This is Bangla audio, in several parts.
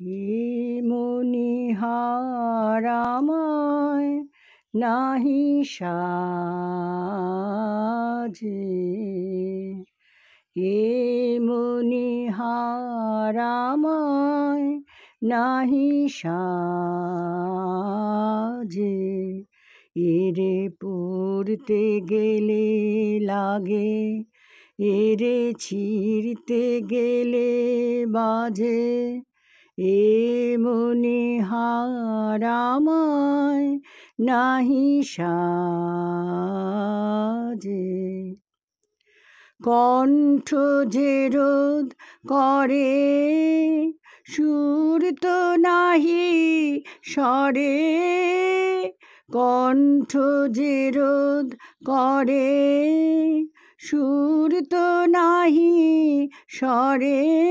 এ মণিহার আমায় নাহি সাজে, এ মণিহার আমায় নাহি সাজে। এরে পড়তে গেলে লাগে, এরে ছিঁড়তে গেলে বাজে। এ মণিহার আমায় নাহি সাজে। কণ্ঠ যে রোধ করে সুর তো নাহি স্বরে, কণ্ঠ যে রোধ করে সুর তো নাহি স্বরে।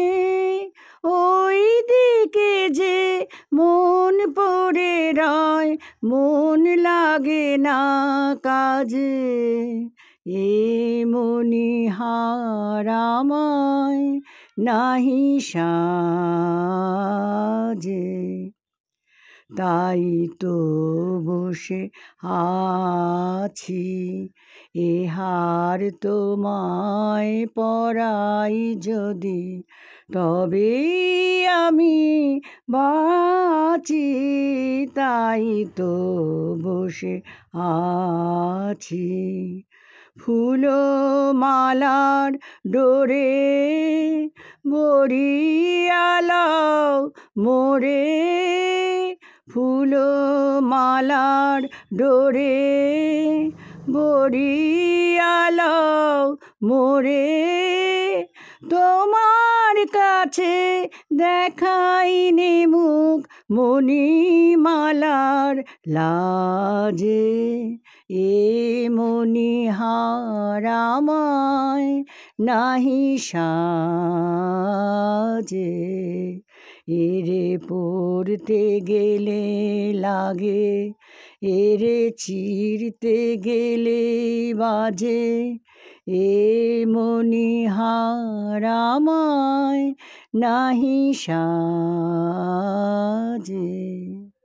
ওই দিকে যে মন পড়ে রয়, মন লাগে না কাজে। এ মণিহার আমায় নাহি সাজে। তাই তো বসে আছি, এ হার তোমায় পরাই যদি, তবেই আমি বাঁচি। তাই তো বসে আছি, ফুলমালার ডোরে বরিয়া লও মোরে। ফুলমালার ডোরে বরিয়া লও মোরে। তোমার কাছে দেখাইনি মুখ মণিমালার লাজে। এ মণিহার আমায় নাহি সাজে। এরে পড়তে গেলে লাগে, এরে ছিঁড়তে গেলে বাজে। এ মণিহার আমায় নাহি সাজে।